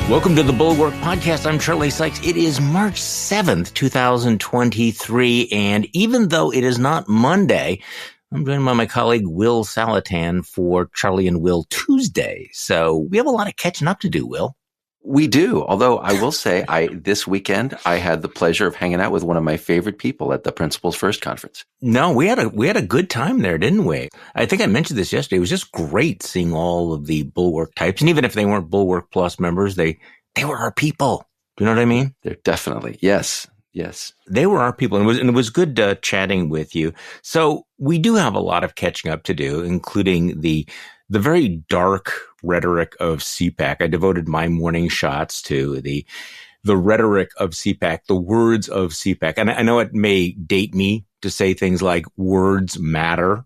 Welcome to the Bulwark Podcast. I'm Charlie Sykes. It is March 7th, 2023, and even though it is not Monday, I'm joined by my colleague Will Saletan for Charlie and Will Tuesday. So we have a lot of catching up to do, Will. We do. Although I will say, this weekend I had the pleasure of hanging out with one of my favorite people at the Principals First conference. No, we had a good time there, didn't we? I think I mentioned this yesterday. It was just great seeing all of the Bulwark types, and even if they weren't Bulwark Plus members, they were our people. Do you know what I mean? They're definitely yes. They were our people, and it was good chatting with you. So we do have a lot of catching up to do, including the very dark rhetoric of CPAC. I devoted my morning shots to the rhetoric of CPAC, the words of CPAC. And I know it may date me to say things like words matter,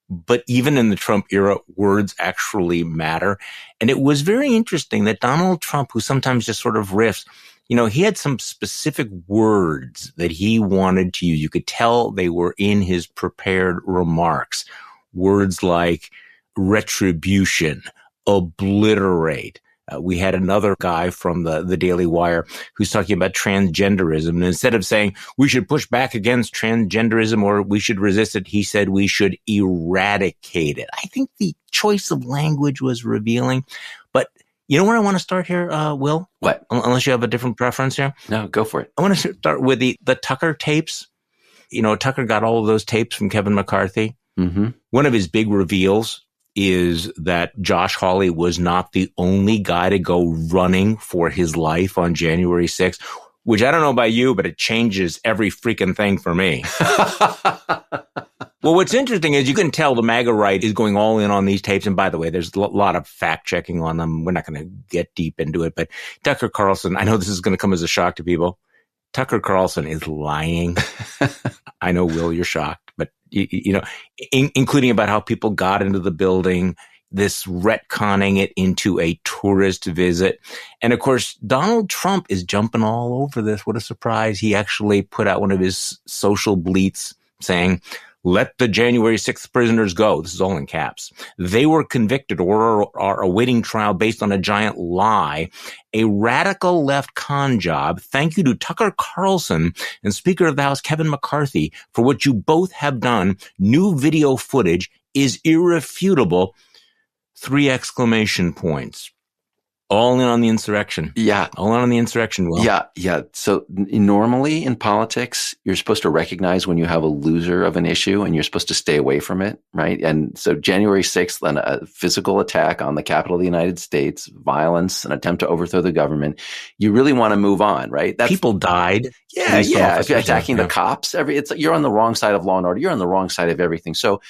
but even in the Trump era, words actually matter. And it was very interesting that Donald Trump, who sometimes just sort of riffs, he had some specific words that he wanted to use. You could tell they were in his prepared remarks. Words like retribution, obliterate. We had another guy from the Daily Wire who's talking about transgenderism. And instead of saying we should push back against transgenderism or we should resist it, he said we should eradicate it. I think the choice of language was revealing. But you know where I want to start here, Will? What? Unless you have a different preference here? No, go for it. I want to start with the Tucker tapes. Tucker got all of those tapes from Kevin McCarthy. Mm-hmm. One of his big reveals is that Josh Hawley was not the only guy to go running for his life on January 6th, which I don't know about you, but it changes every freaking thing for me. Well, what's interesting is you can tell the MAGA right is going all in on these tapes. And by the way, there's a lot of fact checking on them. We're not going to get deep into it, but Tucker Carlson, I know this is going to come as a shock to people. Tucker Carlson is lying. I know, Will, you're shocked, but including about how people got into the building, this retconning it into a tourist visit. And of course, Donald Trump is jumping all over this. What a surprise. He actually put out one of his social bleats saying, let the January 6th prisoners go. This is all in caps. They were convicted or are awaiting trial based on a giant lie, a radical left con job. Thank you to Tucker Carlson and Speaker of the House Kevin McCarthy for what you both have done. New video footage is irrefutable. 3 exclamation points. All in on the insurrection. Yeah. All in on the insurrection, Will. Yeah. So normally in politics, you're supposed to recognize when you have a loser of an issue and you're supposed to stay away from it, right? And so January 6th, a physical attack on the Capitol of the United States, violence, an attempt to overthrow the government, you really want to move on, right? People died. Yeah. Attacking the cops. You're on the wrong side of law and order. You're on the wrong side of everything. So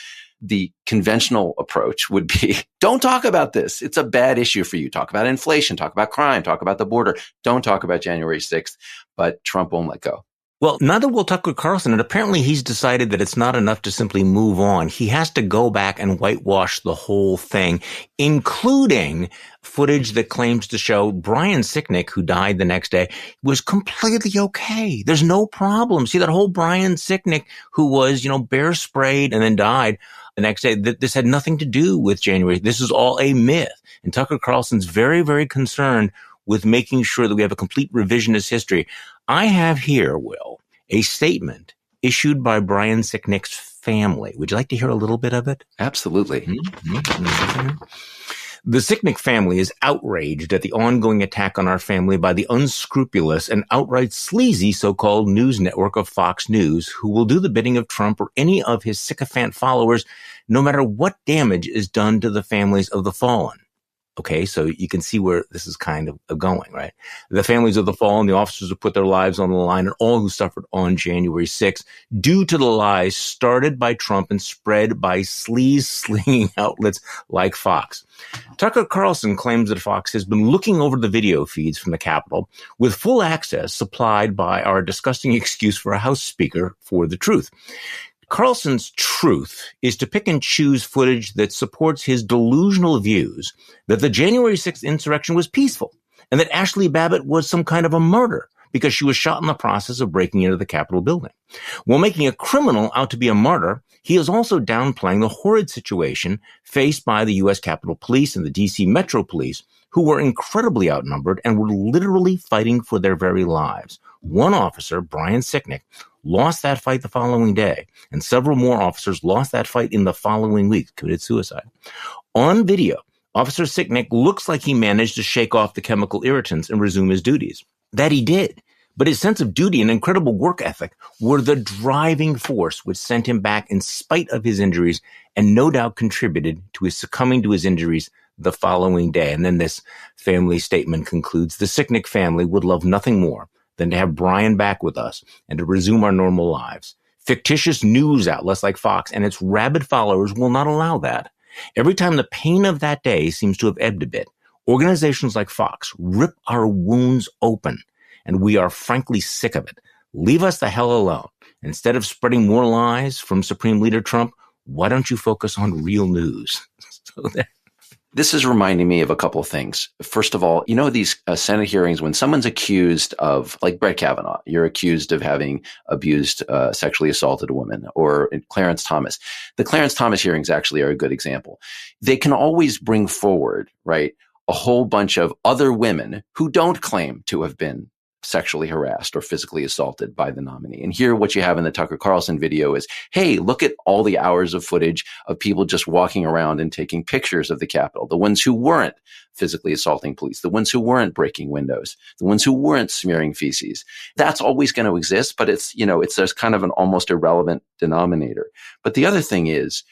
the conventional approach would be, don't talk about this. It's a bad issue for you. Talk about inflation, talk about crime, talk about the border. Don't talk about January 6th, but Trump won't let go. Well, neither will Tucker Carlson, and apparently he's decided that it's not enough to simply move on. He has to go back and whitewash the whole thing, including footage that claims to show Brian Sicknick, who died the next day, was completely okay. There's no problem. See, that whole Brian Sicknick who was, bear sprayed and then died the next day, this had nothing to do with January. This is all a myth. And Tucker Carlson's very, very concerned with making sure that we have a complete revisionist history. I have here, Will, a statement issued by Brian Sicknick's family. Would you like to hear a little bit of it? Absolutely. Mm-hmm. The Sicknick family is outraged at the ongoing attack on our family by the unscrupulous and outright sleazy so-called news network of Fox News, who will do the bidding of Trump or any of his sycophant followers, no matter what damage is done to the families of the fallen. Okay, so you can see where this is kind of going, right? The families of the fallen, the officers who put their lives on the line, and all who suffered on January 6th due to the lies started by Trump and spread by sleaze-slinging outlets like Fox. Tucker Carlson claims that Fox has been looking over the video feeds from the Capitol with full access supplied by our disgusting excuse for a House Speaker for the truth. Carlson's truth is to pick and choose footage that supports his delusional views that the January 6th insurrection was peaceful and that Ashley Babbitt was some kind of a murder. because she was shot in the process of breaking into the Capitol building. While making a criminal out to be a martyr, he is also downplaying the horrid situation faced by the U.S. Capitol Police and the D.C. Metro Police, who were incredibly outnumbered and were literally fighting for their very lives. One officer, Brian Sicknick, lost that fight the following day, and several more officers lost that fight in the following week, committed suicide. On video, Officer Sicknick looks like he managed to shake off the chemical irritants and resume his duties. That he did. But his sense of duty and incredible work ethic were the driving force which sent him back in spite of his injuries and no doubt contributed to his succumbing to his injuries the following day. And then this family statement concludes, the Sicknick family would love nothing more than to have Brian back with us and to resume our normal lives. Fictitious news outlets like Fox and its rabid followers will not allow that. Every time the pain of that day seems to have ebbed a bit, organizations like Fox rip our wounds open, and we are frankly sick of it. Leave us the hell alone. Instead of spreading more lies from Supreme Leader Trump, why don't you focus on real news? This is reminding me of a couple of things. First of all, these Senate hearings, when someone's accused of, like Brett Kavanaugh, you're accused of having abused, sexually assaulted a woman, or Clarence Thomas. The Clarence Thomas hearings actually are a good example. They can always bring forward, right, a whole bunch of other women who don't claim to have been sexually harassed or physically assaulted by the nominee. And here what you have in the Tucker Carlson video is, hey, look at all the hours of footage of people just walking around and taking pictures of the Capitol, the ones who weren't physically assaulting police, the ones who weren't breaking windows, the ones who weren't smearing feces. That's always going to exist, but it's there's kind of an almost irrelevant denominator. But the other thing is,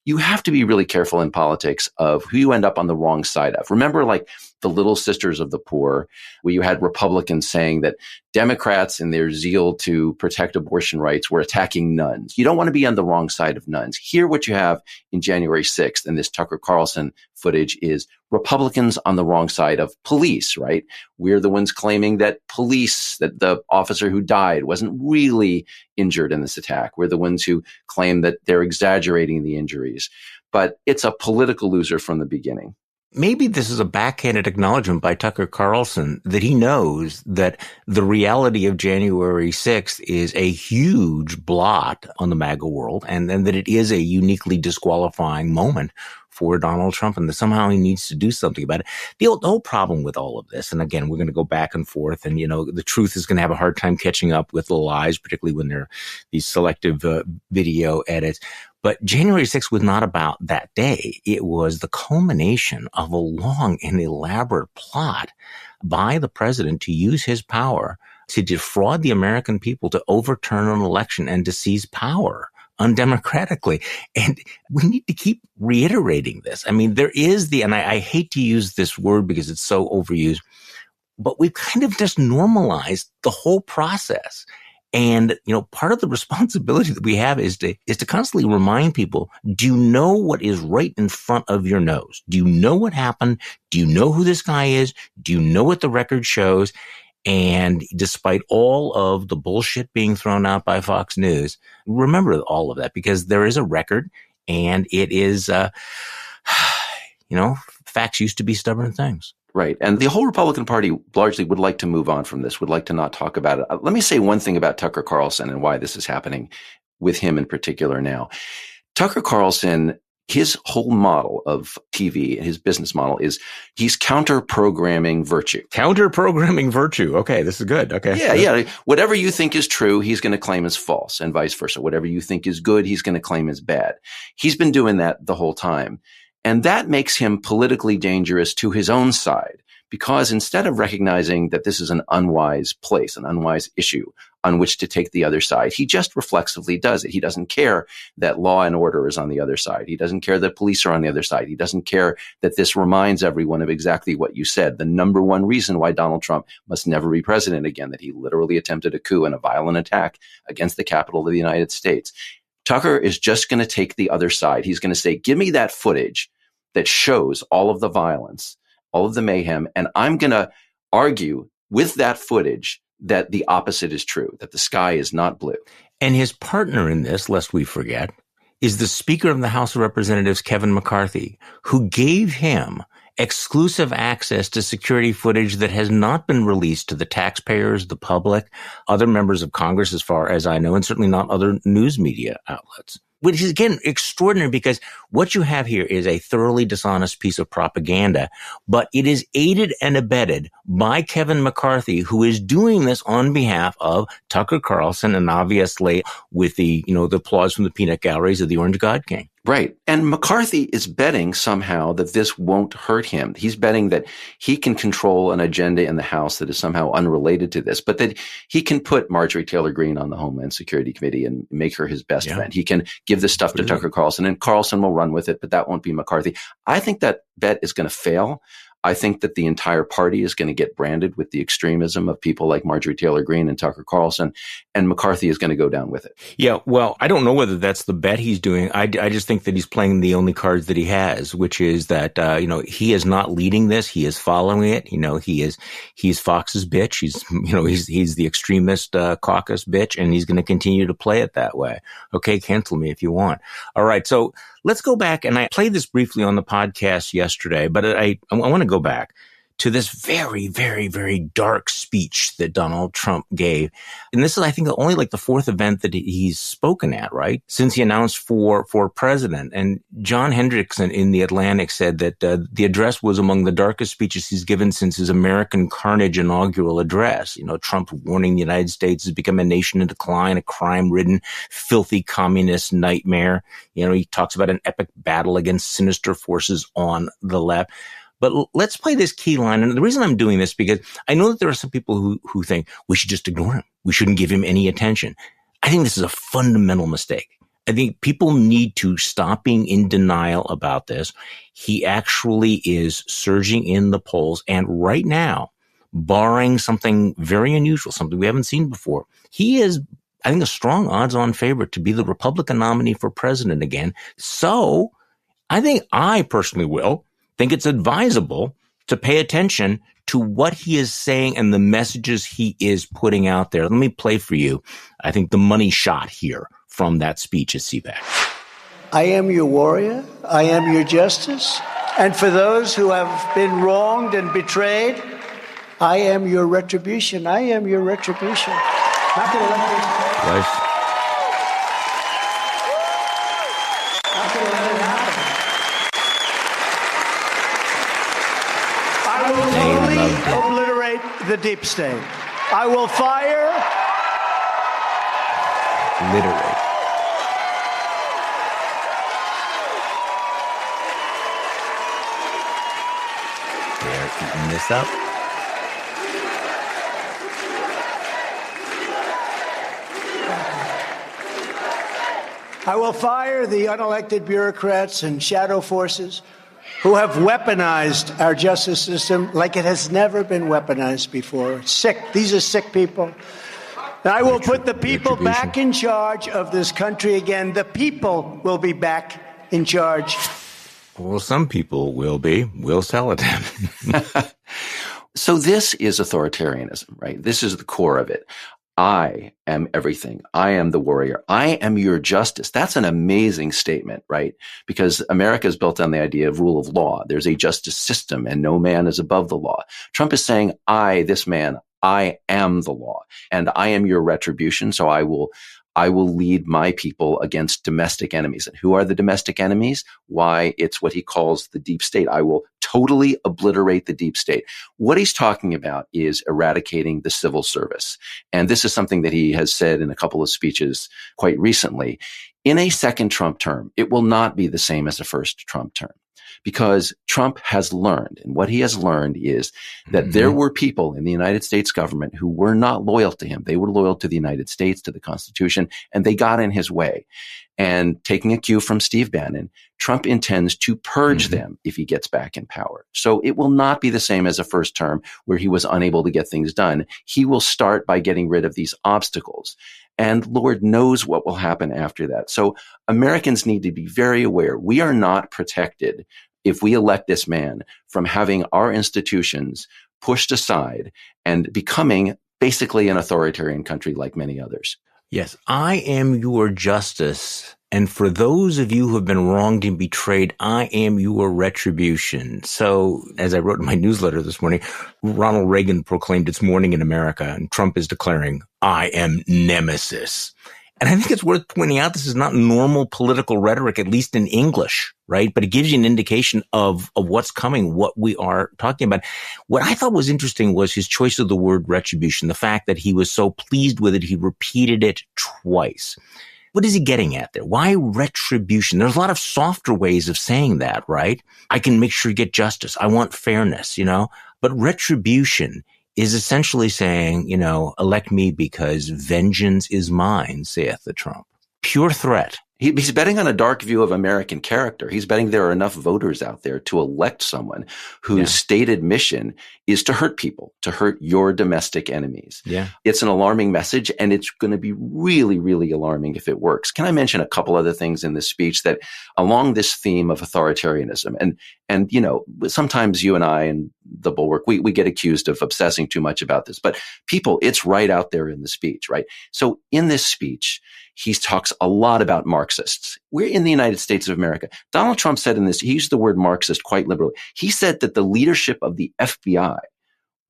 you have to be really careful in politics of who you end up on the wrong side of. Remember, like the Little Sisters of the Poor, where you had Republicans saying that Democrats in their zeal to protect abortion rights were attacking nuns. You don't want to be on the wrong side of nuns. Here, what you have in January 6th and this Tucker Carlson footage is Republicans on the wrong side of police, right? We're the ones claiming that that the officer who died wasn't really injured in this attack. We're the ones who claim that they're exaggerating the injuries. But it's a political loser from the beginning. Maybe this is a backhanded acknowledgement by Tucker Carlson that he knows that the reality of January 6th is a huge blot on the MAGA world, and that it is a uniquely disqualifying moment for Donald Trump, and that somehow he needs to do something about it. The whole problem with all of this, and again, we're going to go back and forth, and the truth is going to have a hard time catching up with the lies, particularly when there are these selective video edits. But January 6th was not about that day. It was the culmination of a long and elaborate plot by the president to use his power to defraud the American people, to overturn an election and to seize power undemocratically. And we need to keep reiterating this. I mean, there is and I hate to use this word because it's so overused, but we've kind of just normalized the whole process. And, part of the responsibility that we have is to constantly remind people, do you know what is right in front of your nose? Do you know what happened? Do you know who this guy is? Do you know what the record shows? And despite all of the bullshit being thrown out by Fox News, remember all of that, because there is a record, and it is, facts used to be stubborn things. Right. And the whole Republican Party largely would like to move on from this, would like to not talk about it. Let me say one thing about Tucker Carlson and why this is happening with him in particular now. Tucker Carlson, his whole model of TV, his business model is he's counter-programming virtue. Counter-programming virtue. Okay, this is good. Okay. Yeah. Whatever you think is true, he's going to claim is false, and vice versa. Whatever you think is good, he's going to claim is bad. He's been doing that the whole time. And that makes him politically dangerous to his own side, because instead of recognizing that this is an unwise place, an unwise issue on which to take the other side, he just reflexively does it. He doesn't care that law and order is on the other side. He doesn't care that police are on the other side. He doesn't care that this reminds everyone of exactly what you said. The number one reason why Donald Trump must never be president again, that he literally attempted a coup and a violent attack against the Capitol of the United States. Tucker is just going to take the other side. He's going to say, give me that footage that shows all of the violence, all of the mayhem, and I'm going to argue with that footage that the opposite is true, that the sky is not blue. And his partner in this, lest we forget, is the Speaker of the House of Representatives, Kevin McCarthy, who gave him exclusive access to security footage that has not been released to the taxpayers, the public, other members of Congress, as far as I know, and certainly not other news media outlets. Which is, again, extraordinary because what you have here is a thoroughly dishonest piece of propaganda, but it is aided and abetted by Kevin McCarthy, who is doing this on behalf of Tucker Carlson and obviously with the applause from the peanut galleries of the Orange God King. Right. And McCarthy is betting somehow that this won't hurt him. He's betting that he can control an agenda in the House that is somehow unrelated to this, but that he can put Marjorie Taylor Greene on the Homeland Security Committee and make her his best friend. He can give this stuff to Tucker Carlson, and Carlson will run with it, but that won't be McCarthy. I think that bet is going to fail. I think that the entire party is going to get branded with the extremism of people like Marjorie Taylor Greene and Tucker Carlson, and McCarthy is going to go down with it. Yeah, well, I don't know whether that's the bet he's doing. I just think that he's playing the only cards that he has, which is that, he is not leading this. He is following it. He's Fox's bitch. He's the extremist caucus bitch, and he's going to continue to play it that way. Okay, cancel me if you want. All right, so let's go back, and I played this briefly on the podcast yesterday, but I want to go back to this very, very, very dark speech that Donald Trump gave. And this is, I think, only like the fourth event that he's spoken at, right? Since he announced for president. And John Hendrickson in The Atlantic said that the address was among the darkest speeches he's given since his American Carnage inaugural address. Trump warning the United States has become a nation in decline, a crime-ridden, filthy communist nightmare. He talks about an epic battle against sinister forces on the left. But let's play this key line. And the reason I'm doing this, because I know that there are some people who think we should just ignore him. We shouldn't give him any attention. I think this is a fundamental mistake. I think people need to stop being in denial about this. He actually is surging in the polls. And right now, barring something very unusual, something we haven't seen before, he is, I think, a strong odds-on favorite to be the Republican nominee for president again. So I think I personally think it's advisable to pay attention to what he is saying and the messages he is putting out there. Let me play for you, I think, the money shot here from that speech at CPAC. I am your warrior. I am your justice. And for those who have been wronged and betrayed, I am your retribution. I am your retribution. Not going to let me... Right. Obliterate the deep state. I will fire. Literate. They're eating this up. I will fire the unelected bureaucrats and shadow forces who have weaponized our justice system like it has never been weaponized before. It's sick. These are sick people. And I will put the people back in charge of this country again. The people will be back in charge. Well, some people will be. We'll sell it. So this is authoritarianism, right? This is the core of it. I am everything. I am the warrior. I am your justice. That's an amazing statement, right? Because America is built on the idea of rule of law. There's a justice system and no man is above the law. Trump is saying, this man, I am the law and I am your retribution. So I will lead my people against domestic enemies. And who are the domestic enemies? Why, it's what he calls the deep state. I will totally obliterate the deep state. What he's talking about is eradicating the civil service. And this is something that he has said in a couple of speeches quite recently. In a second Trump term, it will not be the same as the first Trump term. Because Trump has learned, and what he has learned is that there were people in the United States government who were not loyal to him. They were loyal to the United States, to the Constitution, and they got in his way. And taking a cue from Steve Bannon, Trump intends to purge them if he gets back in power. So it will not be the same as a first term where he was unable to get things done. He will start by getting rid of these obstacles. And Lord knows what will happen after that. So Americans need to be very aware. We are not protected if we elect this man from having our institutions pushed aside and becoming basically an authoritarian country like many others. Yes, I am your justice And for those of you who have been wronged and betrayed, I am your retribution. So, as I wrote in my newsletter this morning, Ronald Reagan proclaimed it's morning in America, and Trump is declaring, I am nemesis. And I think it's worth pointing out this is not normal political rhetoric, at least in English, right? But it gives you an indication of what's coming, what we are talking about. What I thought was interesting was his choice of the word retribution, the fact that he was so pleased with it, he repeated it twice. What is he getting at there? Why retribution? There's a lot of softer ways of saying that, right? I can make sure you get justice. I want fairness, but retribution is essentially saying, elect me because vengeance is mine, saith the Trump. Pure threat. He's betting on a dark view of American character. He's betting there are enough voters out there to elect someone whose stated mission is to hurt people, to hurt your domestic enemies. Yeah. It's an alarming message, and it's going to be really, really alarming if it works. Can I mention a couple other things in this speech that along this theme of authoritarianism? And sometimes you and I and the Bulwark, we get accused of obsessing too much about this, but people, it's right out there in the speech, right? So in this speech, he talks a lot about Marxists. We're in the United States of America. Donald Trump said in this, he used the word Marxist quite liberally. He said that the leadership of the FBI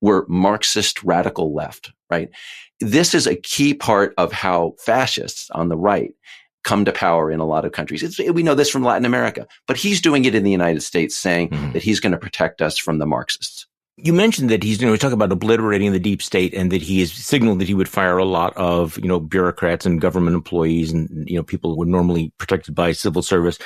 were Marxist radical left, right? This is a key part of how fascists on the right come to power in a lot of countries. We know this from Latin America, but he's doing it in the United States, saying that he's going to protect us from the Marxists. You mentioned that he's, talking about obliterating the deep state, and that he has signaled that he would fire a lot of, bureaucrats and government employees and, people who were normally protected by civil service.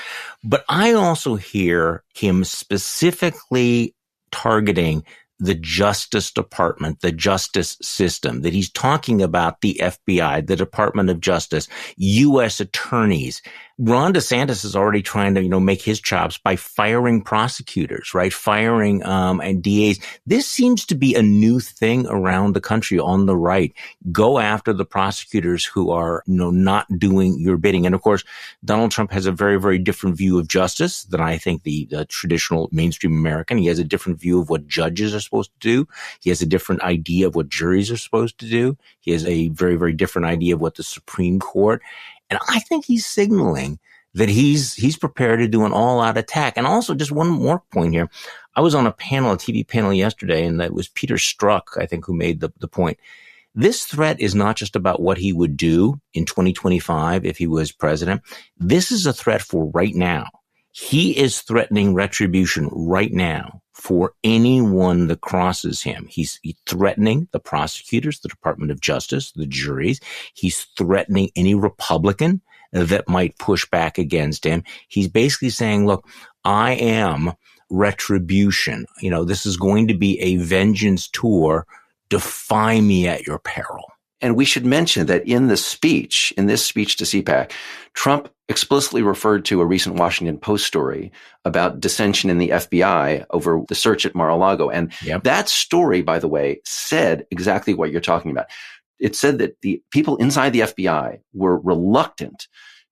But I also hear him specifically targeting the Justice Department, the justice system, that he's talking about the FBI, the Department of Justice, U.S. attorneys. Ron DeSantis is already trying to, make his chops by firing prosecutors, right? Firing, and DAs. This seems to be a new thing around the country on the right. Go after the prosecutors who are, not doing your bidding. And of course, Donald Trump has a very, very different view of justice than I think the traditional mainstream American. He has a different view of what judges are supposed to do. He has a different idea of what juries are supposed to do. He has a very, very different idea of what the Supreme Court. And I think he's signaling that he's prepared to do an all-out attack. And also, just one more point here. I was on a TV panel yesterday, and that was Peter Strzok, I think, who made the point. This threat is not just about what he would do in 2025 if he was president. This is a threat for right now. He is threatening retribution right now for anyone that crosses him. He's threatening the prosecutors, the Department of Justice, the juries. He's threatening any Republican that might push back against him. He's basically saying, look, I am retribution. This is going to be a vengeance tour. Defy me at your peril. And we should mention that in this speech to CPAC, Trump explicitly referred to a recent Washington Post story about dissension in the FBI over the search at Mar-a-Lago. And that story, by the way, said exactly what you're talking about. It said that the people inside the FBI were reluctant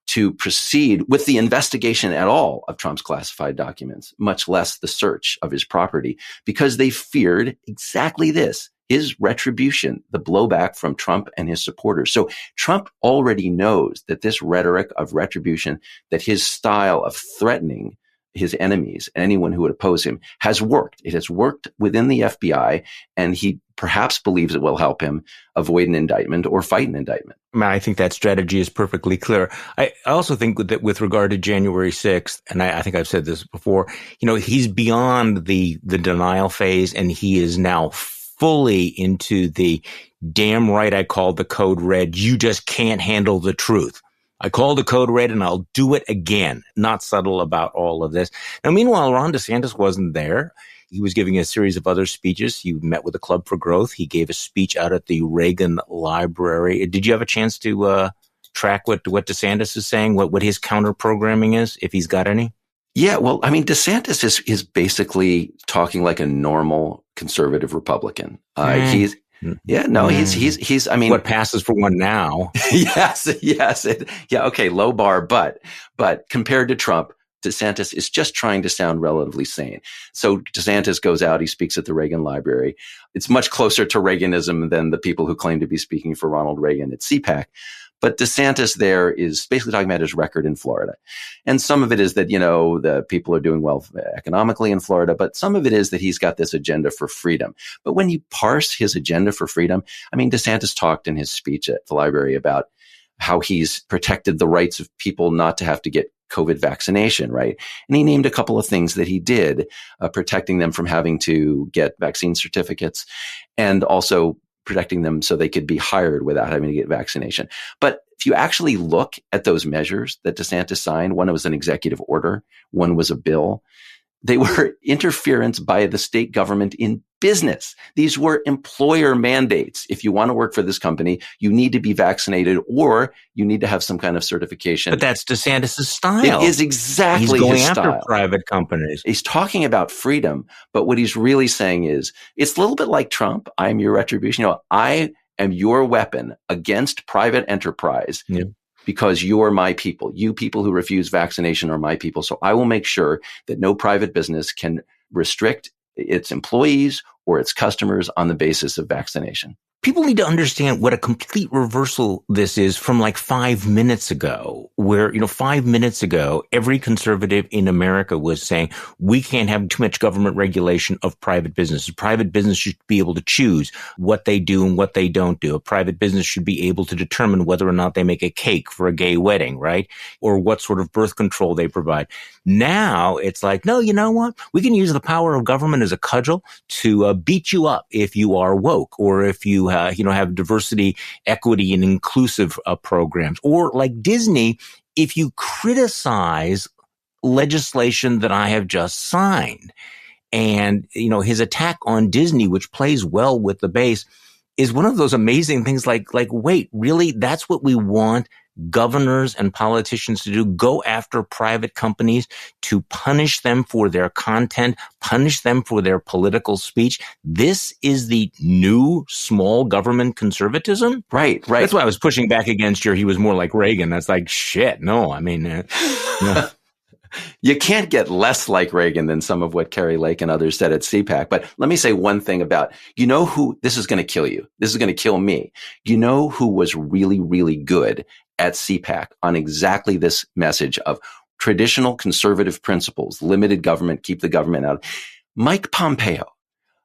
to proceed with the investigation at all of Trump's classified documents, much less the search of his property, because they feared exactly this. His retribution, the blowback from Trump and his supporters. So Trump already knows that this rhetoric of retribution, that his style of threatening his enemies and anyone who would oppose him has worked. It has worked within the FBI, and he perhaps believes it will help him avoid an indictment or fight an indictment. I think that strategy is perfectly clear. I also think that with regard to January 6th, and I think I've said this before, he's beyond the denial phase, and he is now fully into the damn right I called the code red. You just can't handle the truth. I called the code red and I'll do it again. Not subtle about all of this. Now, meanwhile, Ron DeSantis wasn't there. He was giving a series of other speeches. He met with the Club for Growth. He gave a speech out at the Reagan Library. Did you have a chance to track what DeSantis is saying, what his counter programming is, if he's got any? Yeah, well, DeSantis is basically talking like a normal conservative Republican. He's what passes for one now? Yes. Okay, low bar, but compared to Trump, DeSantis is just trying to sound relatively sane. So DeSantis goes out, he speaks at the Reagan Library. It's much closer to Reaganism than the people who claim to be speaking for Ronald Reagan at CPAC. But DeSantis there is basically talking about his record in Florida. And some of it is that, the people are doing well economically in Florida, but some of it is that he's got this agenda for freedom. But when you parse his agenda for freedom, DeSantis talked in his speech at the library about how he's protected the rights of people not to have to get COVID vaccination, right? And he named a couple of things that he did, protecting them from having to get vaccine certificates and also protecting them so they could be hired without having to get vaccination. But if you actually look at those measures that DeSantis signed, one was an executive order, one was a bill. They were interference by the state government in business. These were employer mandates. If you want to work for this company, you need to be vaccinated or you need to have some kind of certification. But that's DeSantis' style. It is exactly his style. He's going after private companies. He's talking about freedom, but what he's really saying is, it's a little bit like Trump. I am your retribution. I am your weapon against private enterprise. Yeah. Because you're my people. You people who refuse vaccination are my people. So I will make sure that no private business can restrict its employees or its customers on the basis of vaccination. People need to understand what a complete reversal this is from like 5 minutes ago, where, 5 minutes ago, every conservative in America was saying, we can't have too much government regulation of private business. Private business should be able to choose what they do and what they don't do. A private business should be able to determine whether or not they make a cake for a gay wedding, right? Or what sort of birth control they provide. Now it's like, no, you know what? We can use the power of government as a cudgel to beat you up if you are woke or if you have diversity, equity, and inclusive programs. Or like Disney, if you criticize legislation that I have just signed. And, his attack on Disney, which plays well with the base, is one of those amazing things like, wait, really? That's what we want governors and politicians to do? Go after private companies to punish them for their content, punish them for their political speech. This is the new small government conservatism? Right. That's why I was pushing back against he was more like Reagan. That's like, shit, no, no. You can't get less like Reagan than some of what Kari Lake and others said at CPAC. But let me say one thing about, who, this is going to kill you. This is going to kill me. Who was really, really good at CPAC on exactly this message of traditional conservative principles, limited government, keep the government out? Mike Pompeo.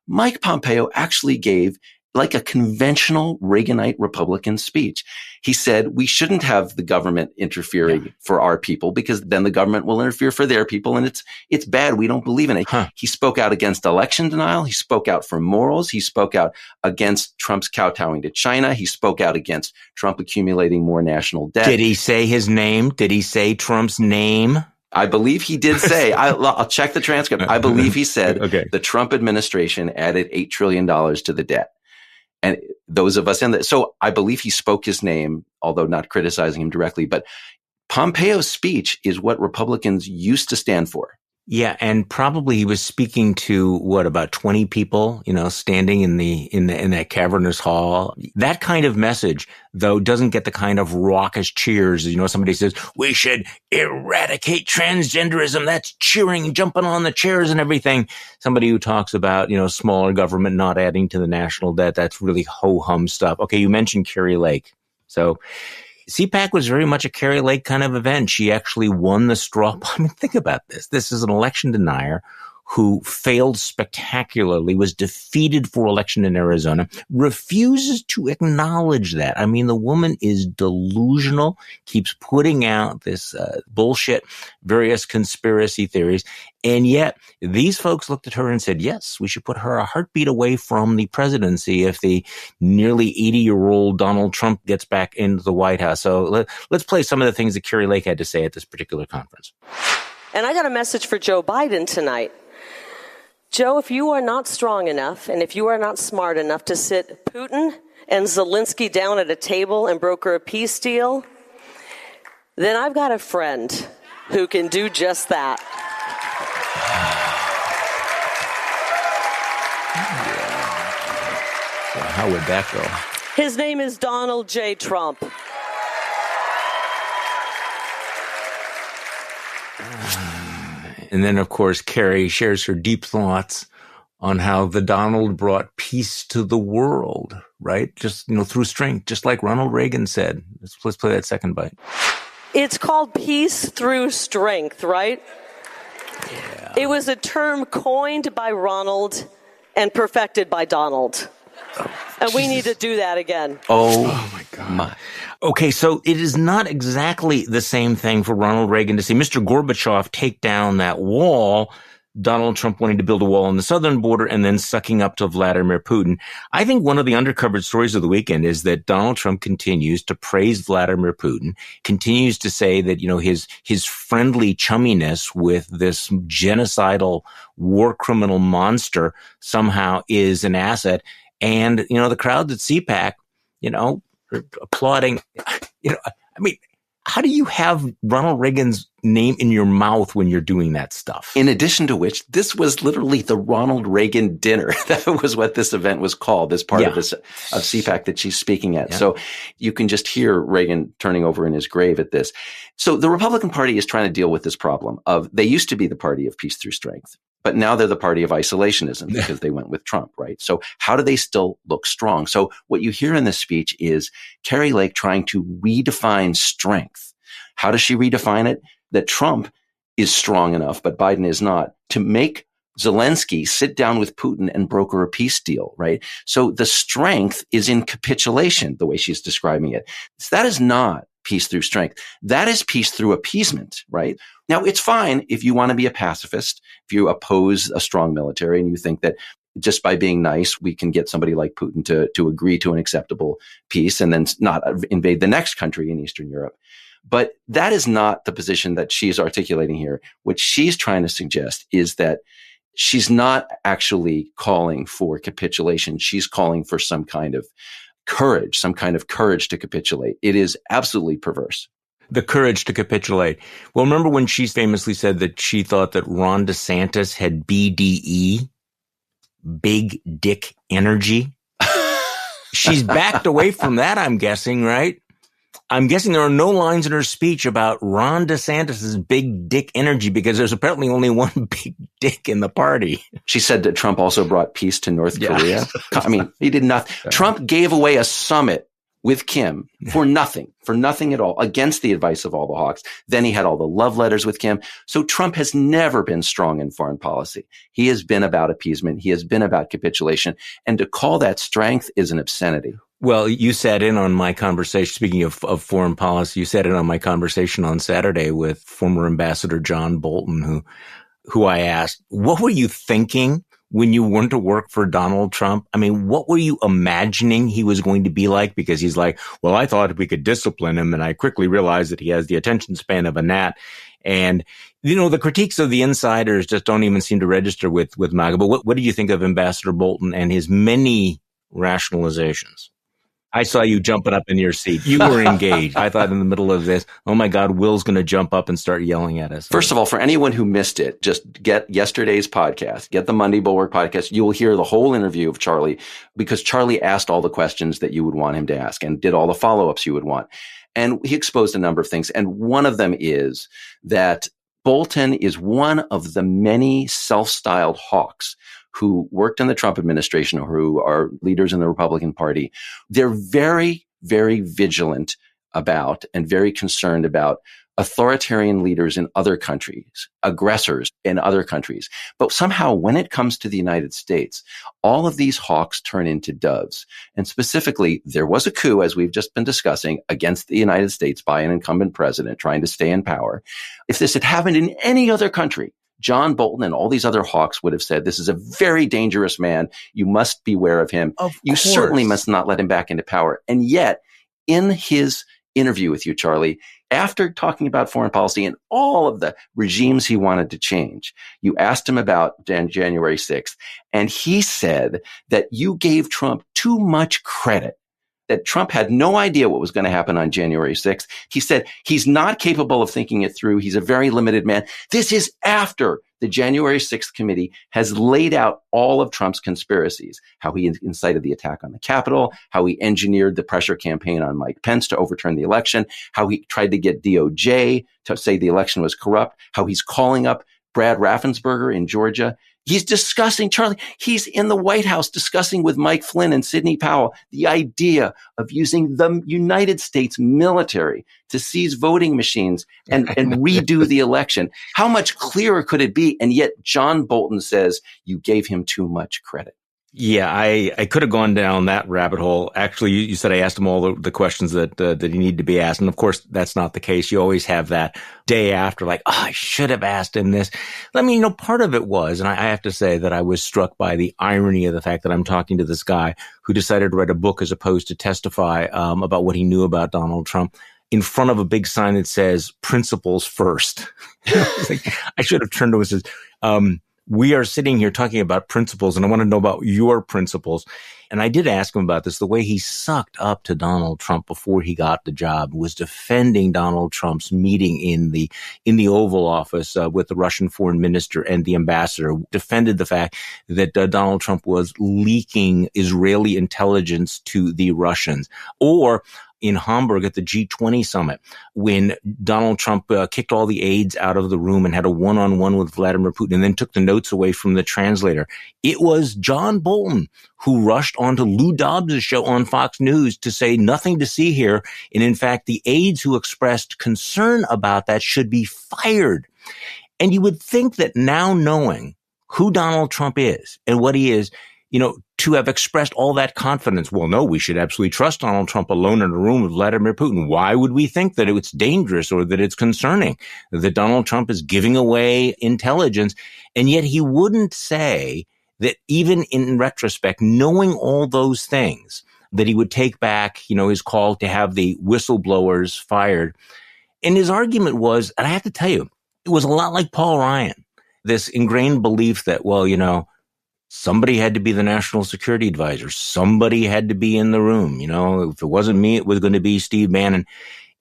Mike Pompeo actually gave like a conventional Reaganite Republican speech. He said, we shouldn't have the government interfering for our people because then the government will interfere for their people. And it's bad. We don't believe in it. He spoke out against election denial. He spoke out for morals. He spoke out against Trump's kowtowing to China. He spoke out against Trump accumulating more national debt. Did he say his name? Did he say Trump's name? I believe he did say, I'll check the transcript. I believe he said the Trump administration added $8 trillion to the debt. And those of us in that, so I believe he spoke his name, although not criticizing him directly. But Pompeo's speech is what Republicans used to stand for. Yeah, and probably he was speaking to about 20 people, standing in that cavernous hall. That kind of message, though, doesn't get the kind of raucous cheers. Somebody says we should eradicate transgenderism. That's cheering, jumping on the chairs and everything. Somebody who talks about smaller government not adding to the national debt. That's really ho hum stuff. Okay, you mentioned Kari Lake, so. CPAC was very much a Kari Lake kind of event. She actually won the straw. Think about this. This is an election denier who failed spectacularly, was defeated for election in Arizona, refuses to acknowledge that. The woman is delusional, keeps putting out this bullshit, various conspiracy theories. And yet these folks looked at her and said, yes, we should put her a heartbeat away from the presidency if the nearly 80-year-old Donald Trump gets back into the White House. So let's play some of the things that Kari Lake had to say at this particular conference. And I got a message for Joe Biden tonight. Joe, if you are not strong enough and if you are not smart enough to sit Putin and Zelensky down at a table and broker a peace deal, then I've got a friend who can do just that. So how would that go? His name is Donald J. Trump. And then, of course, Kari shares her deep thoughts on how the Donald brought peace to the world, right? Just, through strength, just like Ronald Reagan said. Let's play that second bite. It's called peace through strength, right? Yeah. It was a term coined by Ronald and perfected by Donald. And we need to do that again. Oh my God. Okay, so it is not exactly the same thing for Ronald Reagan to see Mr. Gorbachev take down that wall, Donald Trump wanting to build a wall on the southern border and then sucking up to Vladimir Putin. I think one of the undercovered stories of the weekend is that Donald Trump continues to praise Vladimir Putin, continues to say that, his friendly chumminess with this genocidal war criminal monster somehow is an asset. And, the crowds at CPAC, applauding, how do you have Ronald Reagan's name in your mouth when you're doing that stuff? In addition to which, this was literally the Ronald Reagan dinner. That was what this event was called, this part of CPAC that she's speaking at. Yeah. So you can just hear Reagan turning over in his grave at this. So the Republican Party is trying to deal with this problem of, they used to be the party of peace through strength, but now they're the party of isolationism because they went with Trump, right? So how do they still look strong? So what you hear in this speech is Kari Lake trying to redefine strength. How does she redefine it? That Trump is strong enough, but Biden is not, to make Zelensky sit down with Putin and broker a peace deal, right? So the strength is in capitulation, the way she's describing it. That is not peace through strength. That is peace through appeasement, right? Now, it's fine if you want to be a pacifist, if you oppose a strong military and you think that just by being nice, we can get somebody like Putin to agree to an acceptable peace and then not invade the next country in Eastern Europe. But that is not the position that she's articulating here. What she's trying to suggest is that she's not actually calling for capitulation. She's calling for some kind of courage to capitulate. It is absolutely perverse. The courage to capitulate. Well, remember when she famously said that she thought that Ron DeSantis had BDE, big dick energy? She's backed away from that, I'm guessing, right? I'm guessing there are no lines in her speech about Ron DeSantis' big dick energy because there's apparently only one big dick in the party. She said that Trump also brought peace to North Korea. I mean, he did not. Trump gave away a summit with Kim for nothing at all, against the advice of all the hawks. Then he had all the love letters with Kim. So Trump has never been strong in foreign policy. He has been about appeasement. He has been about capitulation. And to call that strength is an obscenity. Well, you sat in on my conversation, speaking of foreign policy, you sat in on my conversation on Saturday with former Ambassador John Bolton, who I asked, what were you thinking when you went to work for Donald Trump? I mean, what were you imagining he was going to be like? Because he's like, well, I thought we could discipline him. And I quickly realized that he has the attention span of a gnat. And, the critiques of the insiders just don't even seem to register with MAGA. But what did you think of Ambassador Bolton and his many rationalizations? I saw you jumping up in your seat. You were engaged. I thought in the middle of this, oh my God, Will's going to jump up and start yelling at us. First of all, for anyone who missed it, just get yesterday's podcast, get the Monday Bulwark podcast. You will hear the whole interview of Charlie because Charlie asked all the questions that you would want him to ask and did all the follow-ups you would want. And he exposed a number of things. And one of them is that Bolton is one of the many self-styled hawks who worked in the Trump administration or who are leaders in the Republican Party. They're very, very vigilant about and very concerned about authoritarian leaders in other countries, aggressors in other countries. But somehow when it comes to the United States, all of these hawks turn into doves. And specifically, there was a coup, as we've just been discussing, against the United States by an incumbent president trying to stay in power. If this had happened in any other country, John Bolton and all these other hawks would have said, this is a very dangerous man. You must beware of him. You certainly must not let him back into power. And yet, in his interview with you, Charlie, after talking about foreign policy and all of the regimes he wanted to change, you asked him about January 6th, and he said that you gave Trump too much credit, that Trump had no idea what was going to happen on January 6th. He said he's not capable of thinking it through. He's a very limited man. This is after the January 6th committee has laid out all of Trump's conspiracies, how he incited the attack on the Capitol, how he engineered the pressure campaign on Mike Pence to overturn the election, how he tried to get DOJ to say the election was corrupt, how he's calling up Brad Raffensperger in Georgia. He's discussing, Charlie, he's in the White House discussing with Mike Flynn and Sidney Powell the idea of using the United States military to seize voting machines and redo the election. How much clearer could it be? And yet John Bolton says you gave him too much credit. Yeah, I could have gone down that rabbit hole. Actually, you said I asked him all the questions that he needed to be asked. And of course, that's not the case. You always have that day after, like, oh, I should have asked him this. I mean, part of it was, and I have to say that I was struck by the irony of the fact that I'm talking to this guy who decided to write a book as opposed to testify about what he knew about Donald Trump in front of a big sign that says principles first. I should have turned to him and said, we are sitting here talking about principles, and I want to know about your principles. And I did ask him about this. The way he sucked up to Donald Trump before he got the job was defending Donald Trump's meeting in the Oval Office with the Russian foreign minister and the ambassador, defended the fact that Donald Trump was leaking Israeli intelligence to the Russians. Or in Hamburg at the G20 summit, when Donald Trump kicked all the aides out of the room and had a one-on-one with Vladimir Putin and then took the notes away from the translator. It was John Bolton who rushed onto Lou Dobbs' show on Fox News to say nothing to see here. And in fact, the aides who expressed concern about that should be fired. And you would think that now knowing who Donald Trump is and what he is, to have expressed all that confidence. Well, no, we should absolutely trust Donald Trump alone in a room with Vladimir Putin. Why would we think that it's dangerous or that it's concerning that Donald Trump is giving away intelligence? And yet he wouldn't say that even in retrospect, knowing all those things, that he would take back, his call to have the whistleblowers fired. And his argument was, and I have to tell you, it was a lot like Paul Ryan, this ingrained belief that, somebody had to be the national security advisor. Somebody had to be in the room. If it wasn't me, it was going to be Steve Bannon.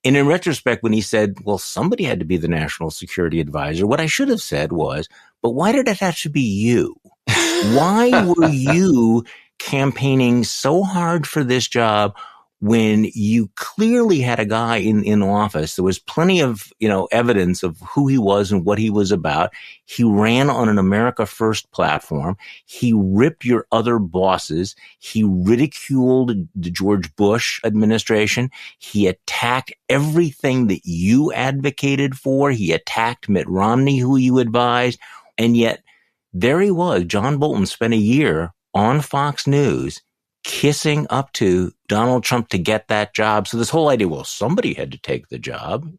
And in retrospect, when he said, well, somebody had to be the national security advisor, what I should have said was, but why did it have to be you? Why were you campaigning so hard for this job when you clearly had a guy in office? There was plenty of, evidence of who he was and what he was about. He ran on an America First platform. He ripped your other bosses. He ridiculed the George Bush administration. He attacked everything that you advocated for. He attacked Mitt Romney, who you advised. And yet there he was. John Bolton spent a year on Fox News kissing up to Donald Trump to get that job. So this whole idea, well, somebody had to take the job,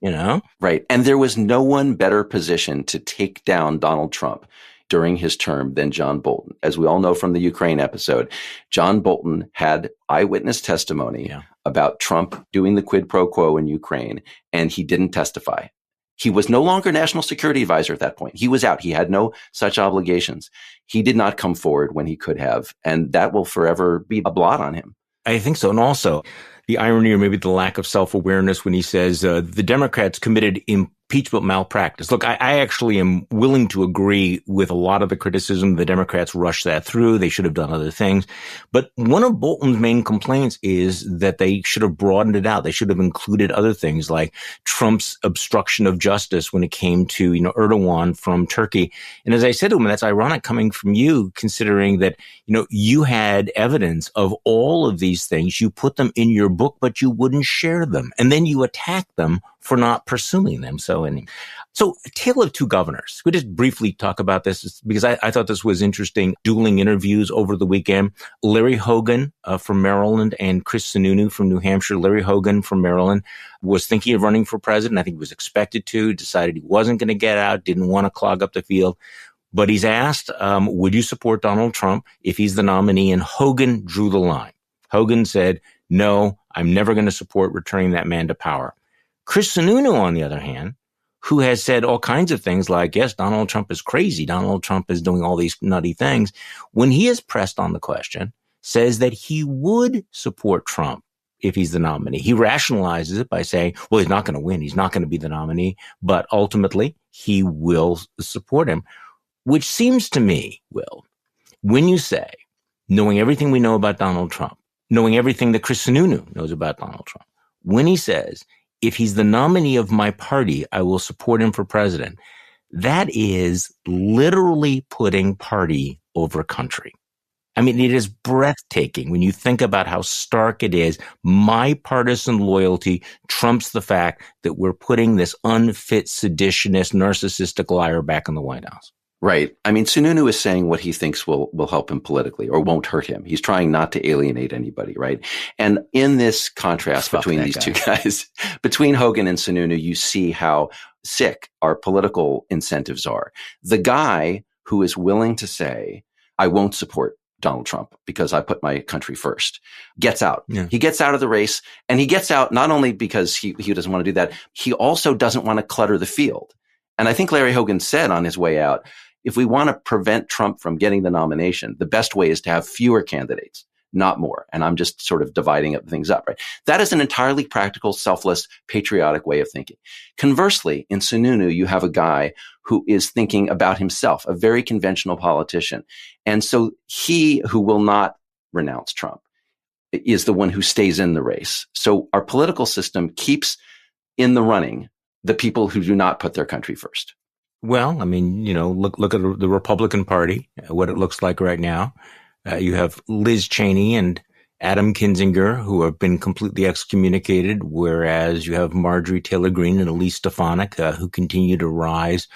Right. And there was no one better positioned to take down Donald Trump during his term than John Bolton. As we all know from the Ukraine episode, John Bolton had eyewitness testimony about Trump doing the quid pro quo in Ukraine, and he didn't testify. He was no longer national security advisor at that point. He was out. He had no such obligations. He did not come forward when he could have, and that will forever be a blot on him. I think so. And also the irony or maybe the lack of self-awareness when he says the Democrats committed impeachment malpractice. Look, I actually am willing to agree with a lot of the criticism. The Democrats rushed that through. They should have done other things. But one of Bolton's main complaints is that they should have broadened it out. They should have included other things like Trump's obstruction of justice when it came to, Erdogan from Turkey. And as I said to him, that's ironic coming from you, considering that, you had evidence of all of these things. You put them in your book, but you wouldn't share them. And then you attack them for not pursuing them. So A Tale of Two Governors. We just briefly talk about this because I thought this was interesting. Dueling interviews over the weekend. Larry Hogan from Maryland and Chris Sununu from New Hampshire. Larry Hogan from Maryland was thinking of running for president. I think he was expected to, decided he wasn't going to get out, didn't want to clog up the field. But he's asked, would you support Donald Trump if he's the nominee? And Hogan drew the line. Hogan said, no, I'm never going to support returning that man to power. Chris Sununu, on the other hand, who has said all kinds of things like, yes, Donald Trump is crazy. Donald Trump is doing all these nutty things. When he is pressed on the question, says that he would support Trump if he's the nominee. He rationalizes it by saying, well, he's not going to win. He's not going to be the nominee, but ultimately he will support him, which seems to me, Will, when you say, knowing everything we know about Donald Trump, knowing everything that Chris Sununu knows about Donald Trump, when he says, if he's the nominee of my party, I will support him for president, that is literally putting party over country. I mean, it is breathtaking when you think about how stark it is. My partisan loyalty trumps the fact that we're putting this unfit, seditionist, narcissistic liar back in the White House. Right. I mean, Sununu is saying what he thinks will help him politically or won't hurt him. He's trying not to alienate anybody, right? And in this contrast between these two guys, between Hogan and Sununu, you see how sick our political incentives are. The guy who is willing to say, I won't support Donald Trump because I put my country first, gets out. Yeah. He gets out of the race, and he gets out not only because he doesn't want to do that, he also doesn't want to clutter the field. And I think Larry Hogan said on his way out, if we want to prevent Trump from getting the nomination, the best way is to have fewer candidates, not more. And I'm just sort of dividing things up, right? That is an entirely practical, selfless, patriotic way of thinking. Conversely, in Sununu, you have a guy who is thinking about himself, a very conventional politician. And so he who will not renounce Trump is the one who stays in the race. So our political system keeps in the running the people who do not put their country first. Well, I mean, look at the Republican Party, what it looks like right now. You have Liz Cheney and Adam Kinzinger, who have been completely excommunicated, whereas you have Marjorie Taylor Greene and Elise Stefanik, who continue to rise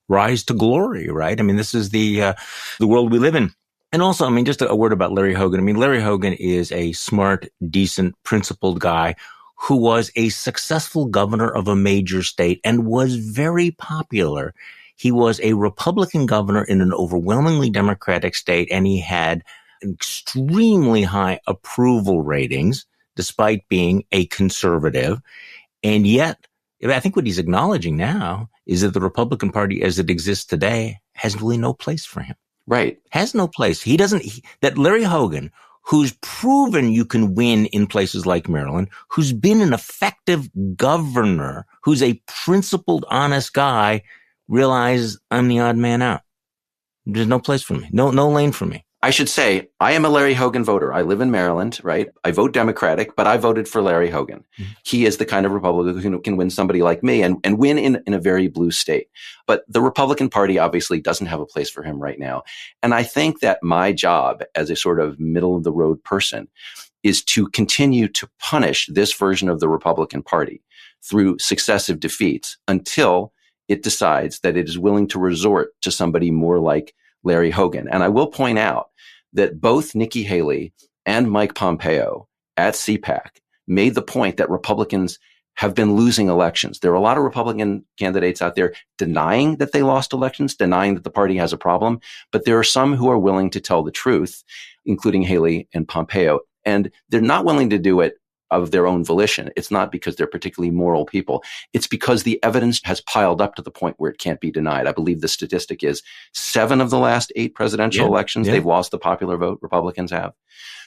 to glory, right? I mean, this is the world we live in. And also, I mean, just a word about Larry Hogan. I mean, Larry Hogan is a smart, decent, principled guy who was a successful governor of a major state and was very popular. He was a Republican governor in an overwhelmingly Democratic state, and he had extremely high approval ratings, despite being a conservative. And yet, I think what he's acknowledging now is that the Republican Party as it exists today has really no place for him. Right. Has no place. That Larry Hogan, who's proven you can win in places like Maryland, who's been an effective governor, who's a principled, honest guy, realizes I'm the odd man out. There's no place for me. No lane for me. I should say, I am a Larry Hogan voter. I live in Maryland, right? I vote Democratic, but I voted for Larry Hogan. Mm-hmm. He is the kind of Republican who can win somebody like me and win in a very blue state. But the Republican Party obviously doesn't have a place for him right now. And I think that my job as a sort of middle of the road person is to continue to punish this version of the Republican Party through successive defeats until it decides that it is willing to resort to somebody more like Larry Hogan. And I will point out that both Nikki Haley and Mike Pompeo at CPAC made the point that Republicans have been losing elections. There are a lot of Republican candidates out there denying that they lost elections, denying that the party has a problem. But there are some who are willing to tell the truth, including Haley and Pompeo. And they're not willing to do it of their own volition. It's not because they're particularly moral people. It's because the evidence has piled up to the point where it can't be denied. I believe the statistic is 7 of the last 8 presidential elections, they've lost the popular vote, Republicans have.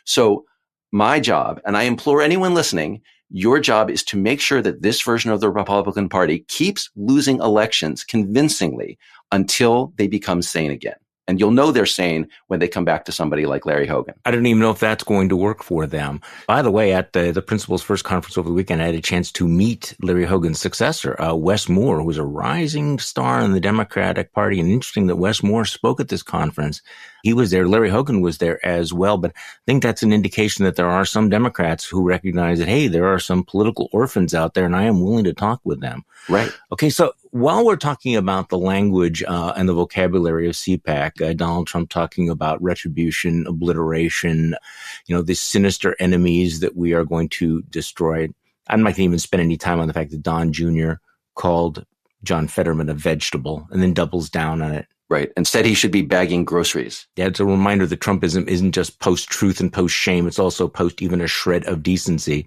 So my job, and I implore anyone listening, your job is to make sure that this version of the Republican Party keeps losing elections convincingly until they become sane again. And you'll know they're sane when they come back to somebody like Larry Hogan. I don't even know if that's going to work for them. By the way, at the principal's first conference over the weekend, I had a chance to meet Larry Hogan's successor, Wes Moore, who was a rising star in the Democratic Party. And interesting that Wes Moore spoke at this conference. He was there. Larry Hogan was there as well. But I think that's an indication that there are some Democrats who recognize that, hey, there are some political orphans out there, and I am willing to talk with them. Right. Okay, so while we're talking about the language and the vocabulary of CPAC, Donald Trump talking about retribution, obliteration, these sinister enemies that we are going to destroy. I'm not going to even spend any time on the fact that Don Jr. called John Fetterman a vegetable and then doubles down on it. Right. And said he should be bagging groceries. Yeah, it's a reminder that Trumpism isn't just post-truth and post-shame. It's also post even a shred of decency.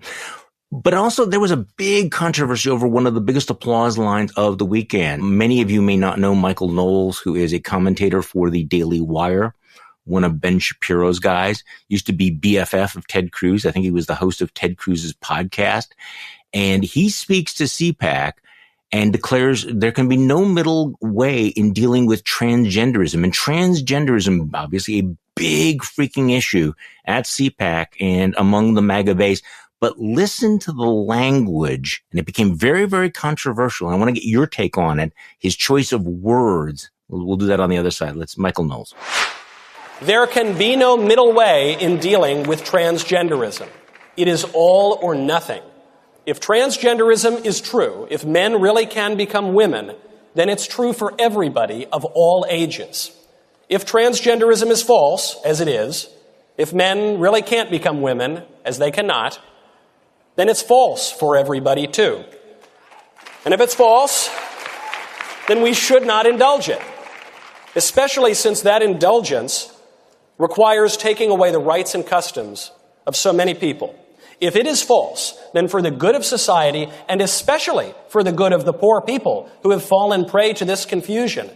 But also there was a big controversy over one of the biggest applause lines of the weekend. Many of you may not know Michael Knowles, who is a commentator for the Daily Wire, one of Ben Shapiro's guys, used to be BFF of Ted Cruz. I think he was the host of Ted Cruz's podcast. And he speaks to CPAC and declares there can be no middle way in dealing with transgenderism. And transgenderism, obviously a big freaking issue at CPAC and among the MAGA base. But listen to the language, and it became very, very controversial. I want to get your take on it. His choice of words. We'll do that on the other side. Michael Knowles. There can be no middle way in dealing with transgenderism. It is all or nothing. If transgenderism is true, if men really can become women, then it's true for everybody of all ages. If transgenderism is false, as it is, if men really can't become women, as they cannot, then it's false for everybody too. And if it's false, then we should not indulge it, especially since that indulgence requires taking away the rights and customs of so many people. If it is false, then for the good of society, and especially for the good of the poor people who have fallen prey to this confusion,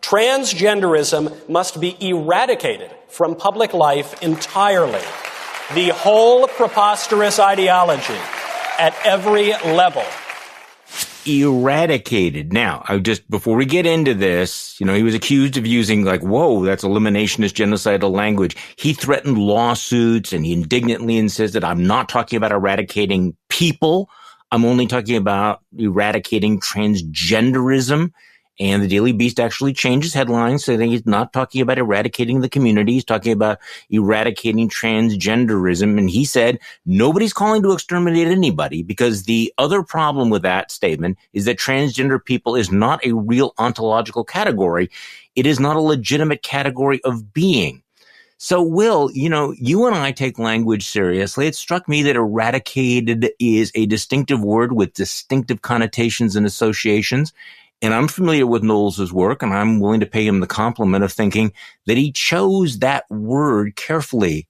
transgenderism must be eradicated from public life entirely. The whole preposterous ideology at every level. Eradicated. Now, before we get into this, he was accused of using that's eliminationist genocidal language. He threatened lawsuits, and he indignantly insisted, I'm not talking about eradicating people. I'm only talking about eradicating transgenderism. And the Daily Beast actually changed his headlines, saying he's not talking about eradicating the community. He's talking about eradicating transgenderism. And he said nobody's calling to exterminate anybody, because the other problem with that statement is that transgender people is not a real ontological category. It is not a legitimate category of being. So, Will, you and I take language seriously. It struck me that eradicated is a distinctive word with distinctive connotations and associations. And I'm familiar with Knowles' work, and I'm willing to pay him the compliment of thinking that he chose that word carefully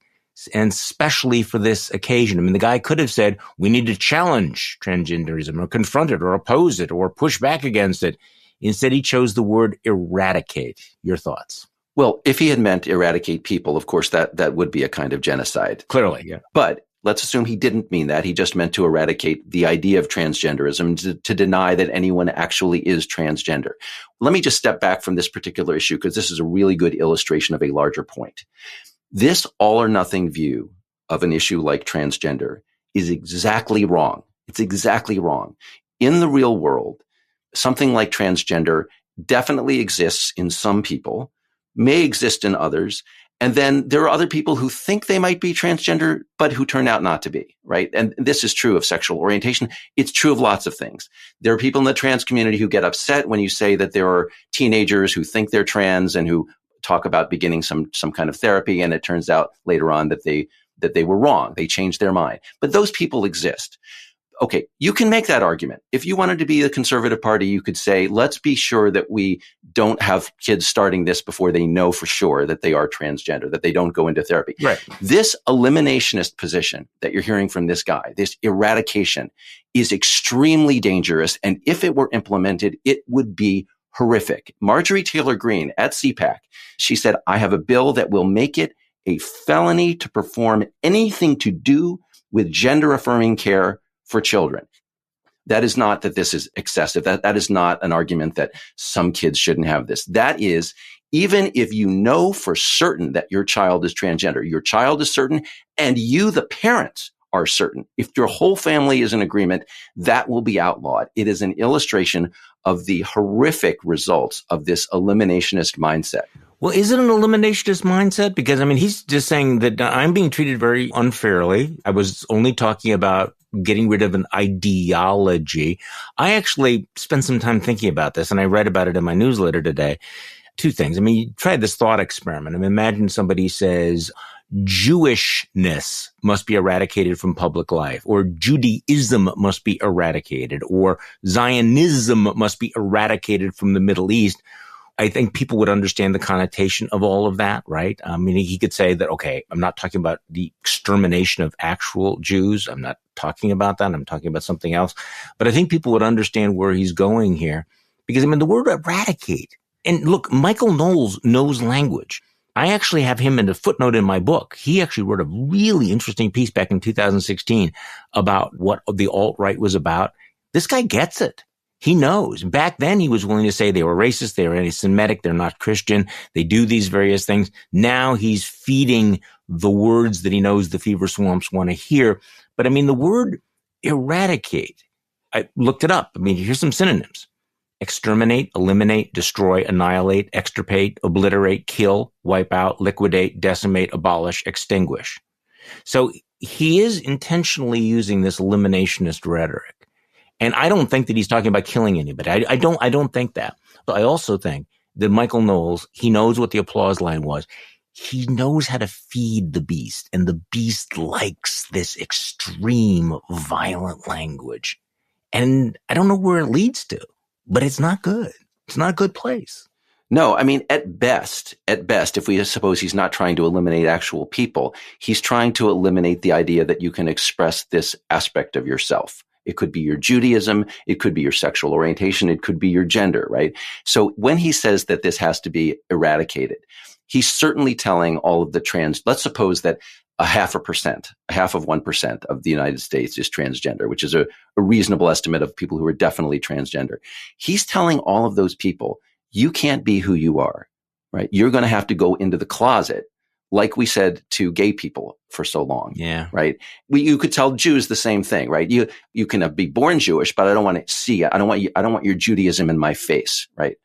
and specially for this occasion. I mean, the guy could have said, we need to challenge transgenderism or confront it or oppose it or push back against it. Instead, he chose the word eradicate. Your thoughts? Well, if he had meant eradicate people, of course, that would be a kind of genocide. Clearly, yeah. But let's assume he didn't mean that. He just meant to eradicate the idea of transgenderism, to deny that anyone actually is transgender. Let me just step back from this particular issue, because this is a really good illustration of a larger point. This all or nothing view of an issue like transgender is exactly wrong. It's exactly wrong. In the real world, something like transgender definitely exists in some people, may exist in others. And then there are other people who think they might be transgender, but who turn out not to be, right? And this is true of sexual orientation. It's true of lots of things. There are people in the trans community who get upset when you say that there are teenagers who think they're trans and who talk about beginning some kind of therapy. And it turns out later on that they were wrong. They changed their mind. But those people exist. Okay, you can make that argument. If you wanted to be the conservative party, you could say, let's be sure that we don't have kids starting this before they know for sure that they are transgender, that they don't go into therapy. Right. This eliminationist position that you're hearing from this guy, this eradication, is extremely dangerous. And if it were implemented, it would be horrific. Marjorie Taylor Greene at CPAC, she said, I have a bill that will make it a felony to perform anything to do with gender affirming care for children. That is not that this is excessive. That is not an argument that some kids shouldn't have this. That is, even if you know for certain that your child is transgender, your child is certain, and you, the parents, are certain. If your whole family is in agreement, that will be outlawed. It is an illustration of the horrific results of this eliminationist mindset. Well, is it an eliminationist mindset? Because, he's just saying that I'm being treated very unfairly. I was only talking about getting rid of an ideology. I actually spent some time thinking about this, and I read about it in my newsletter today. Two things. You try this thought experiment. Imagine somebody says, Jewishness must be eradicated from public life, or Judaism must be eradicated, or Zionism must be eradicated from the Middle East. I think people would understand the connotation of all of that, right? He could say that, okay, I'm not talking about the extermination of actual Jews. I'm not talking about that. I'm talking about something else. But I think people would understand where he's going here, because, the word eradicate, and look, Michael Knowles knows language. I actually have him in a footnote in my book. He actually wrote a really interesting piece back in 2016 about what the alt-right was about. This guy gets it. He knows. Back then, he was willing to say they were racist, they were anti-Semitic, they're not Christian, they do these various things. Now he's feeding the words that he knows the fever swamps want to hear. But I mean, the word eradicate, I looked it up. I mean, here's some synonyms: exterminate, eliminate, destroy, annihilate, extirpate, obliterate, kill, wipe out, liquidate, decimate, abolish, extinguish. So he is intentionally using this eliminationist rhetoric. And I don't think that he's talking about killing anybody. I don't think that. But I also think that Michael Knowles, he knows what the applause line was. He knows how to feed the beast, and the beast likes this extreme, violent language. And I don't know where it leads to, but it's not good. It's not a good place. No, I mean, at best, if we suppose he's not trying to eliminate actual people, he's trying to eliminate the idea that you can express this aspect of yourself. It could be your Judaism. It could be your sexual orientation. It could be your gender, right? So when he says that this has to be eradicated, he's certainly telling all of the let's suppose that 0.5% of the United States is transgender, which is a reasonable estimate of people who are definitely transgender. He's telling all of those people, you can't be who you are, right? You're going to have to go into the closet, like we said to gay people for so long. Yeah. Right. You could tell Jews the same thing, right? You can be born Jewish, but I don't want to see it. I don't want your Judaism in my face, right?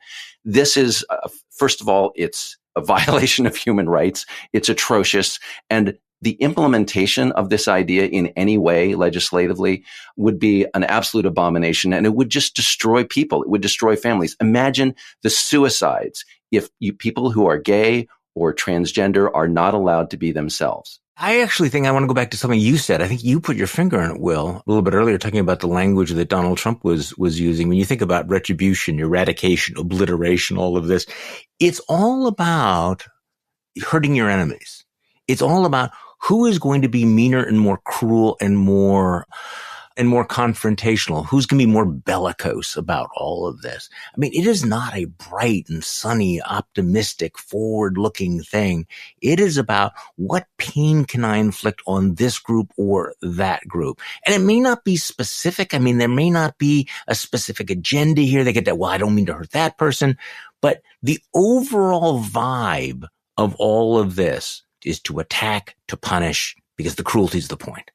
This is, first of all, it's a violation of human rights. It's atrocious. And the implementation of this idea in any way legislatively would be an absolute abomination, and it would just destroy people. It would destroy families. Imagine the suicides if people who are gay or transgender are not allowed to be themselves. I actually think I want to go back to something you said. I think you put your finger on it, Will, a little bit earlier, talking about the language that Donald Trump was using. When you think about retribution, eradication, obliteration, all of this, it's all about hurting your enemies. It's all about who is going to be meaner and more cruel and more confrontational? Who's going to be more bellicose about all of this? I mean, it is not a bright and sunny, optimistic, forward-looking thing. It is about what pain can I inflict on this group or that group? And it may not be specific. I mean, there may not be a specific agenda here. They get that, well, I don't mean to hurt that person. But the overall vibe of all of this is to attack, to punish, because the cruelty is the point.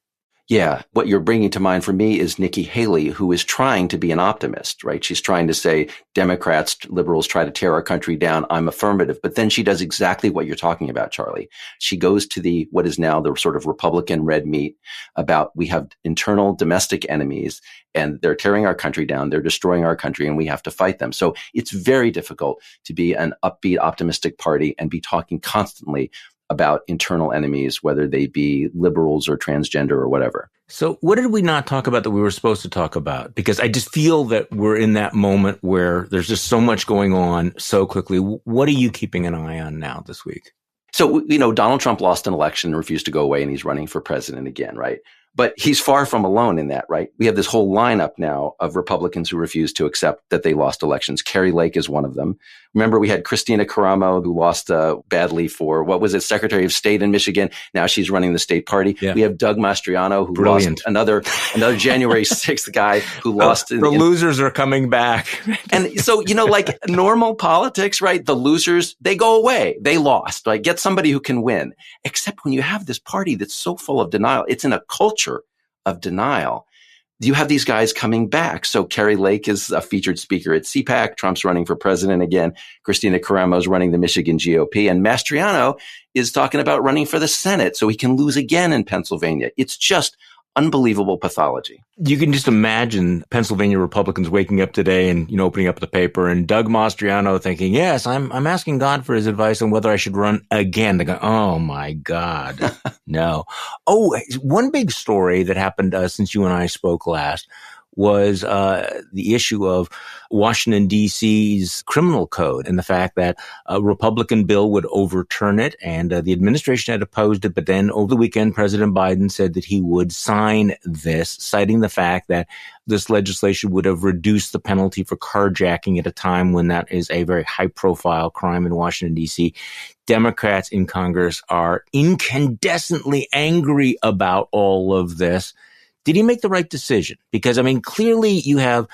Yeah. What you're bringing to mind for me is Nikki Haley, who is trying to be an optimist, right? She's trying to say Democrats, liberals try to tear our country down. I'm affirmative. But then she does exactly what you're talking about, Charlie. She goes to what is now the sort of Republican red meat about we have internal domestic enemies and they're tearing our country down. They're destroying our country and we have to fight them. So it's very difficult to be an upbeat, optimistic party and be talking constantly about internal enemies, whether they be liberals or transgender or whatever. So what did we not talk about that we were supposed to talk about? Because I just feel that we're in that moment where there's just so much going on so quickly. What are you keeping an eye on now this week? So, Donald Trump lost an election and refused to go away, and he's running for president again, right? But he's far from alone in that, right? We have this whole lineup now of Republicans who refuse to accept that they lost elections. Kari Lake is one of them. Remember, we had Christina Caramo, who lost badly for, Secretary of State in Michigan. Now she's running the state party. Yeah. We have Doug Mastriano, who lost another January 6th guy who lost. The losers are coming back. And so, like normal politics, right? The losers, they go away. They lost. Like, get somebody who can win. Except when you have this party that's so full of denial, it's in a culture of denial. You have these guys coming back. So Kari Lake is a featured speaker at CPAC. Trump's running for president again. Christina Caramo is running the Michigan GOP. And Mastriano is talking about running for the Senate so he can lose again in Pennsylvania. It's just unbelievable pathology. You can just imagine Pennsylvania Republicans waking up today and, opening up the paper and Doug Mastriano thinking, yes, I'm asking God for his advice on whether I should run again. They go, oh my God, no. Oh, one big story that happened since you and I spoke last was the issue of Washington, D.C.'s criminal code and the fact that a Republican bill would overturn it. And the administration had opposed it. But then over the weekend, President Biden said that he would sign this, citing the fact that this legislation would have reduced the penalty for carjacking at a time when that is a very high-profile crime in Washington, D.C. Democrats in Congress are incandescently angry about all of this. Did he make the right decision? Because, clearly you have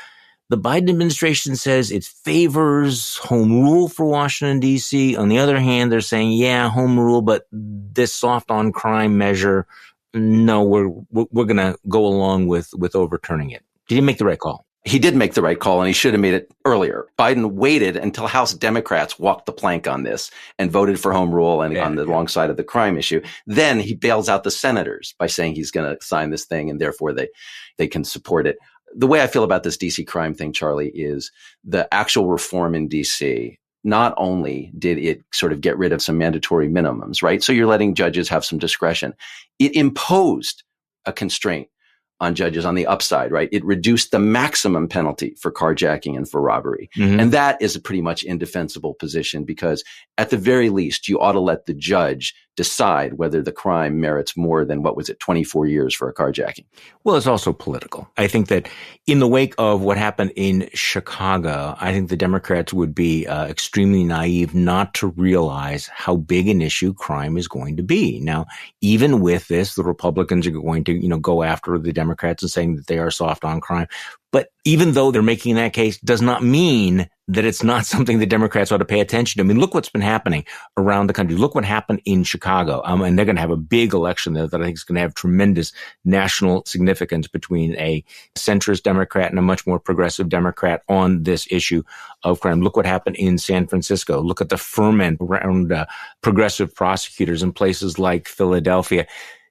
the Biden administration says it favors home rule for Washington, D.C. On the other hand, they're saying, yeah, home rule, but this soft on crime measure no, we're going to go along with overturning it. Did he make the right call? He did make the right call, and he should have made it earlier. Biden waited until House Democrats walked the plank on this and voted for home rule and on the wrong side of the crime issue. Then he bails out the senators by saying he's going to sign this thing, and therefore they can support it. The way I feel about this DC crime thing, Charlie, is the actual reform in DC. Not only did it sort of get rid of some mandatory minimums, right? So you're letting judges have some discretion. It imposed a constraint on judges on the upside, right? It reduced the maximum penalty for carjacking and for robbery. Mm-hmm. And that is a pretty much indefensible position because at the very least, you ought to let the judge decide whether the crime merits more than, 24 years for a carjacking. Well, it's also political. I think that in the wake of what happened in Chicago, I think the Democrats would be extremely naive not to realize how big an issue crime is going to be. Now, even with this, the Republicans are going to, go after the Democrats and saying that they are soft on crime. But even though they're making that case, does not mean that it's not something the Democrats ought to pay attention to. I mean, look what's been happening around the country. Look what happened in Chicago. And they're going to have a big election there that I think is going to have tremendous national significance between a centrist Democrat and a much more progressive Democrat on this issue of crime. Look what happened in San Francisco. Look at the ferment around progressive prosecutors in places like Philadelphia.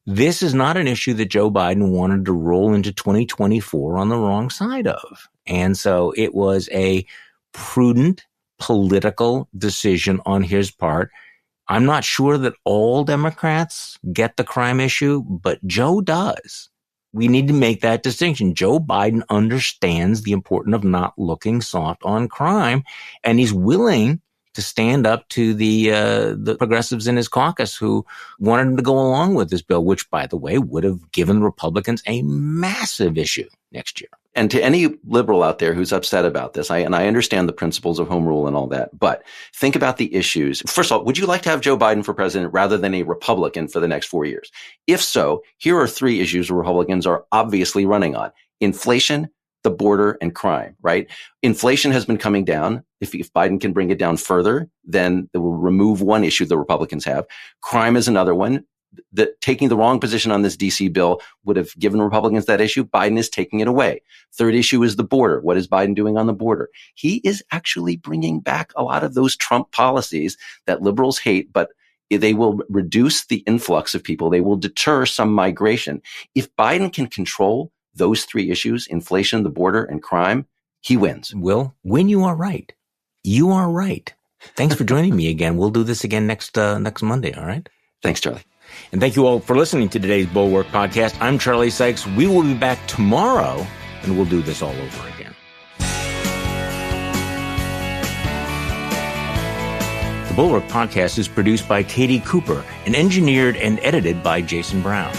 This is not an issue that Joe Biden wanted to roll into 2024 on the wrong side of. And so it was a prudent political decision on his part. I'm not sure that all Democrats get the crime issue, but Joe does. We need to make that distinction. Joe Biden understands the importance of not looking soft on crime, and he's willing to stand up to the progressives in his caucus who wanted him to go along with this bill, which, by the way, would have given Republicans a massive issue next year. And to any liberal out there who's upset about this, I understand the principles of home rule and all that, but think about the issues. First of all, would you like to have Joe Biden for president rather than a Republican for the next 4 years? If so, here are 3 issues Republicans are obviously running on: inflation, the border, and crime, right? Inflation has been coming down. If Biden can bring it down further, then it will remove one issue the Republicans have. Crime is another one. Taking the wrong position on this DC bill would have given Republicans that issue. Biden is taking it away. Third issue is the border. What is Biden doing on the border? He is actually bringing back a lot of those Trump policies that liberals hate, but they will reduce the influx of people. They will deter some migration. If Biden can control those 3 issues, inflation, the border, and crime, he wins. Will, when you are right, you are right. Thanks for joining me again. We'll do this again next Monday, all right? Thanks, Charlie. And thank you all for listening to today's Bulwark Podcast. I'm Charlie Sykes. We will be back tomorrow, and we'll do this all over again. The Bulwark Podcast is produced by Katie Cooper and engineered and edited by Jason Brown.